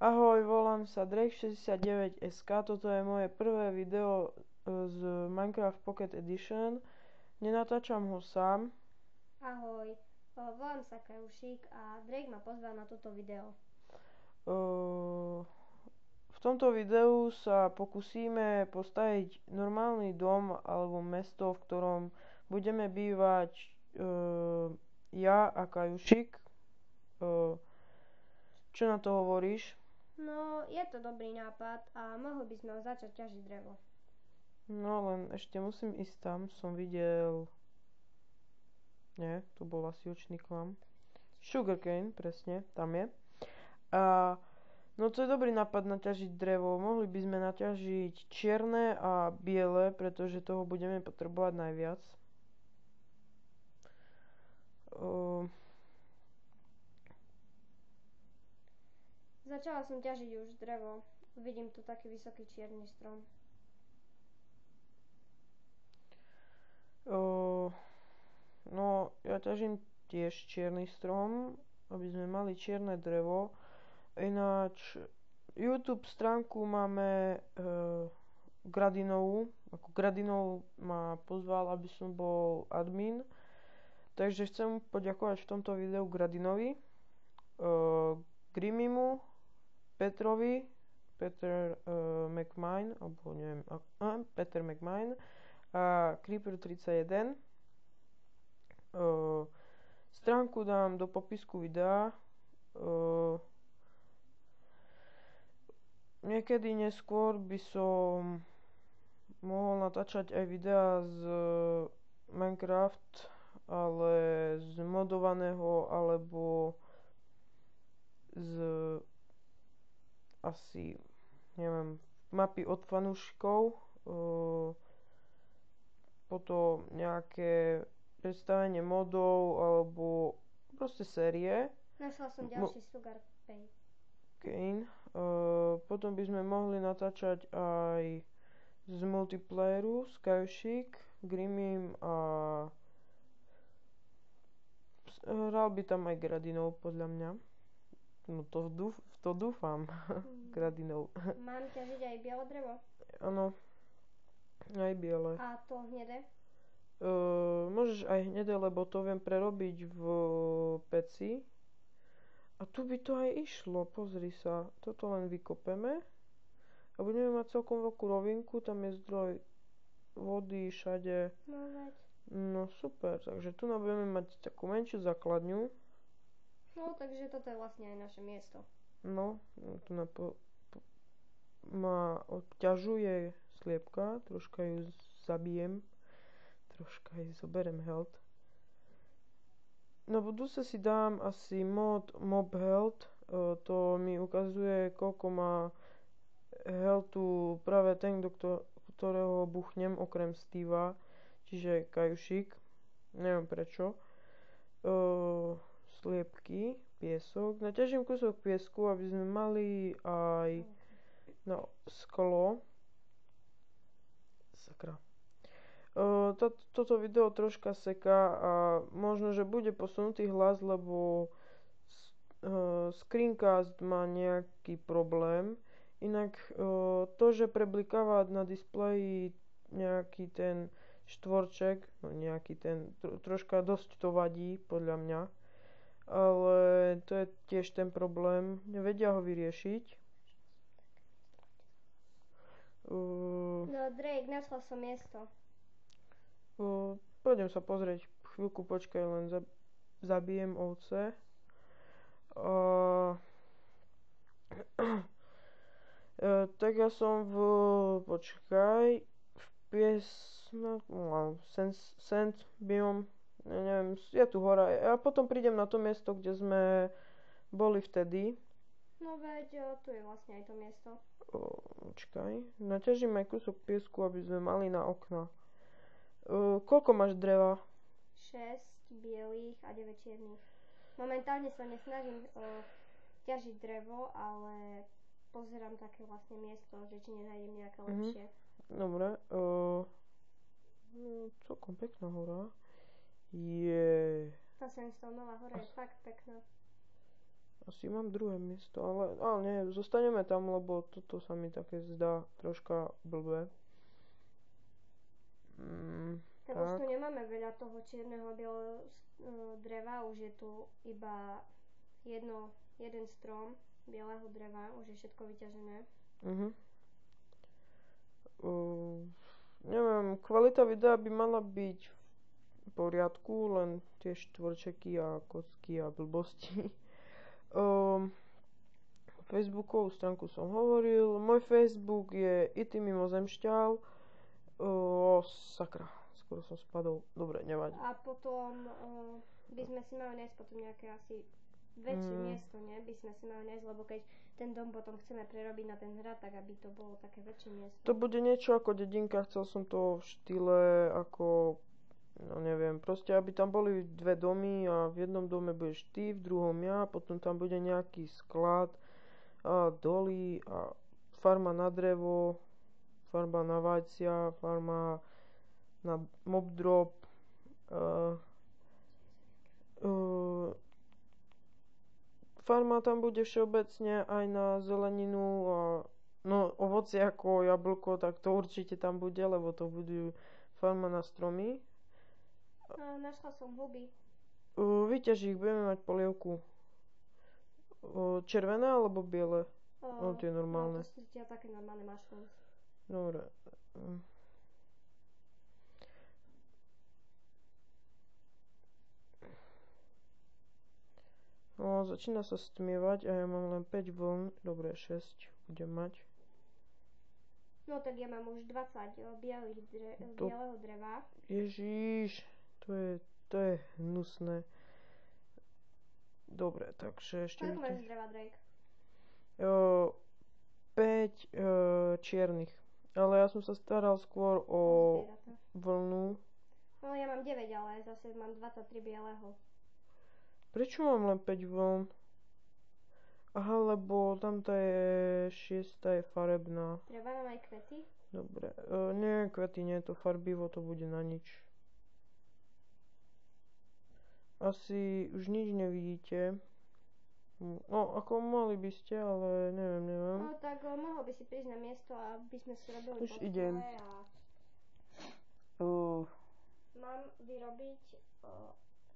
Ahoj, volám sa Drake69SK, toto je moje prvé video z Minecraft Pocket Edition. Nenatáčam ho sám. Ahoj, volám sa Kajušík a Drake ma pozval na toto video. V tomto videu sa pokúsime postaviť normálny dom alebo mesto, v ktorom budeme bývať ja a Kajušík. Čo na to hovoríš? No, je to dobrý nápad a mohli by sme ho začať ťažiť drevo. No len ešte musím ísť tam, som videl... Nie, to bol asi očný klam. Sugarcane, presne, tam je. A no to je dobrý nápad naťažiť drevo. Mohli by sme naťažiť čierne a biele, pretože toho budeme potrebovať najviac. Začala som ťažiť už drevo. Vidím tu taký vysoký čierny strom. No, ja ťažím tiež čierny strom, aby sme mali čierne drevo. Ináč, YouTube stránku máme Gradinovú. Ako Gradinov ma pozval, aby som bol admin. Takže chcem poďakovať v tomto videu Gradinovi, Grimimu, Petrovi, Peter McMine, alebo neviem, Peter McMine a Creeper31. Stránku dám do popisku videa. Niekedy neskôr by som mohol natáčať aj videá z Minecraft, ale z modovaného alebo z asi, neviem, mapy od fanúšikov, potom nejaké predstavenie modov alebo proste série. Našla som ďalší Sugar Cane. Potom by sme mohli natáčať aj z multiplayeru, Skyshik, Grimim a hral by tam aj Gradinov podľa mňa. No to dúfam. Gradinov. Mám ťažiť aj biele drevo? Áno, aj biele. A to hnedé? Môžeš aj hnedé, lebo to viem prerobiť v peci. A tu by to aj išlo, pozri sa. Toto len vykopeme. A budeme mať celkom veľkú rovinku, tam je zdroj vody všade. No veď. No super, takže tu budeme mať takú menšiu základňu. No, takže toto je vlastne aj naše miesto. No, tu ma odťažuje sliepka, troška ju zabijem. Troška jej zoberem health. Na budúce si dám asi mod Mob Health. To mi ukazuje, koľko má healthu práve ten, do ktorého buchnem, okrem Steva, čiže Kajušik. Neviem prečo. Sliepky, piesok. Naťažím kúsok piesku, aby sme mali aj sklo. Sakra. Toto video troška seká a možno, že bude posunutý hlas, lebo screencast má nejaký problém. Inak to, že preblikáva na displeji nejaký ten štvorček, no nejaký ten, troška dosť to vadí, podľa mňa. Ale to je tiež ten problém, nevedia ho vyriešiť. No Drake, našla som miesto. Pôjdem sa pozrieť, chvíľku počkaj, len zabijem ovce. Tak ja som počkaj, sand biom, neviem, je tu hora. Ja potom prídem na to miesto, kde sme boli vtedy. No veď, tu je vlastne aj to miesto. Počkaj, naťažím aj kúsok piesku, aby sme mali na okna. Koľko máš dreva? 6 bielých a 9 čiernych. Momentálne sa nesnažím ťažiť drevo, ale pozerám také vlastne miesto, že či nenájdem nejaké lepšie. Dobre. Celkom pekná hora. Je. Tá Sandstoneová hora je fakt pekná. Asi mám druhé miesto, ale nie, zostaneme tam, lebo toto sa mi také zdá troška blbé. Tak už tu nemáme veľa toho čierneho a bieleho dreva, už je tu iba jeden strom bieleho dreva, už je všetko vyťažené. Neviem, kvalita videa by mala byť v poriadku, len tie štvorčeky a kocky a blbosti. Facebookovú stránku som hovoril, môj Facebook je IT mimozemšťal. Sakra, skoro som spadol, dobre, nevadí. A potom by sme si mali nájsť potom nejaké asi väčšie miesto, nie? By sme si mali nájsť, lebo keď ten dom potom chceme prerobiť na ten hrad, tak aby to bolo také väčšie miesto. To bude niečo ako dedinka, chcel som to v štýle ako, no neviem, proste aby tam boli dve domy a v jednom dome budeš ty, v druhom ja, potom tam bude nejaký sklad a doly a farma na drevo, farma na vajcia, farma na mob drop, farma tam bude všeobecne aj na zeleninu a no ovocie ako jablko, tak to určite tam bude, lebo to budú farma na stromy. Našla som huby. Vyťaž ich, budeme mať polievku. Červené alebo biele? No tie normálne. No to sú také normálne mushrooms. Dobre. No, začína sa stmievať a ja mám len 5 vln. Dobre, 6 budem mať. No tak ja mám už 20 bieleho dreva. Ježiš, to je hnusné. Dobre, takže ešte... Koľko máš dreva, Drake? 5 čiernych. Ale ja som sa staral skôr o vlnu. No ja mám 9, ale zase mám 23 bieleho. Prečo mám len 5 vln? Aha, lebo tamto je 6 je farebná. Treba nám aj kvety? Dobre, nie kvety, nie, to farbivo, to bude na nič. Asi už nič nevidíte. No, ako mohli by ste, ale neviem. No tak mohol by si prísť na miesto, aby sme si robili už idem. Mám vyrobiť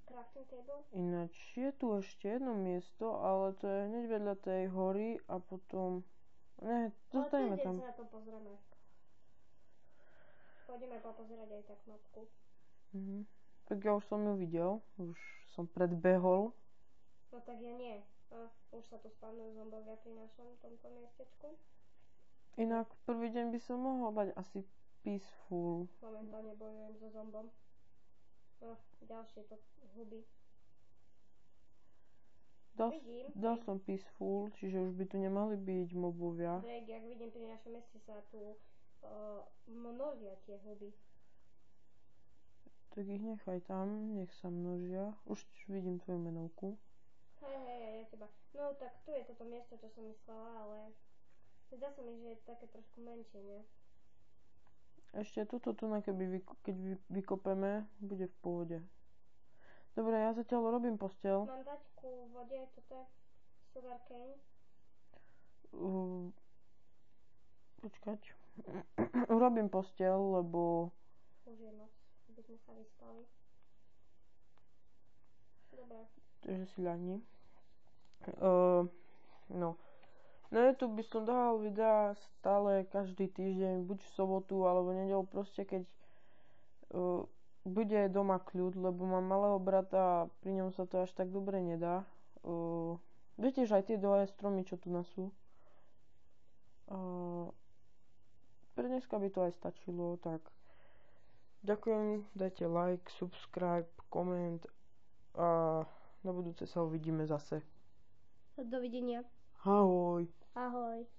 crafting table? Ináč je tu ešte jedno miesto, ale to je hneď vedľa tej hory a potom... Ne, zostaneme tam. Ale sa na to pozrieme. Pôjdeme popozerať aj tak mapku. Tak ja už som ju videl, už som predbehol. No tak ja nie. Už sa tu spawnujú zombovia pri našom tomto miestečku. Inak prvý deň by som mohol mať asi peaceful. Momentálne bojujem so zombom. No, ďalšie to huby. Dal som peaceful, čiže už by tu nemali byť mobovia. Drake, jak vidím pri našom meste sa tu množia tie huby. Tak ich nechaj tam, nech sa množia. Už vidím tvoju menovku. Hej, ja teba. No tak tu je toto miesto, čo som myslela, ale zdá sa mi, že je také trošku menšie, nie? Ešte toto tu, keď vykopeme, bude v pohode. Dobre, ja zatiaľ robím posteľ. Mám dať ku vode, toto je sugar cane. Počkať. Urobím posteľ, lebo... Už je noc, aby sme sa vyspali. Dobre. Takže si ľahni. No. Na YouTube by som dával videá stále každý týždeň, buď v sobotu alebo nedeľu, proste keď bude doma kľud, lebo mám malého brata a pri ňom sa to až tak dobre nedá. Viete, že aj tie dvoje stromy, čo tu nás sú. Pre dneska by to aj stačilo, tak ďakujem, dajte like, subscribe, koment a na budúce sa uvidíme zase. Dovidenia. Ahoj. Ahoj.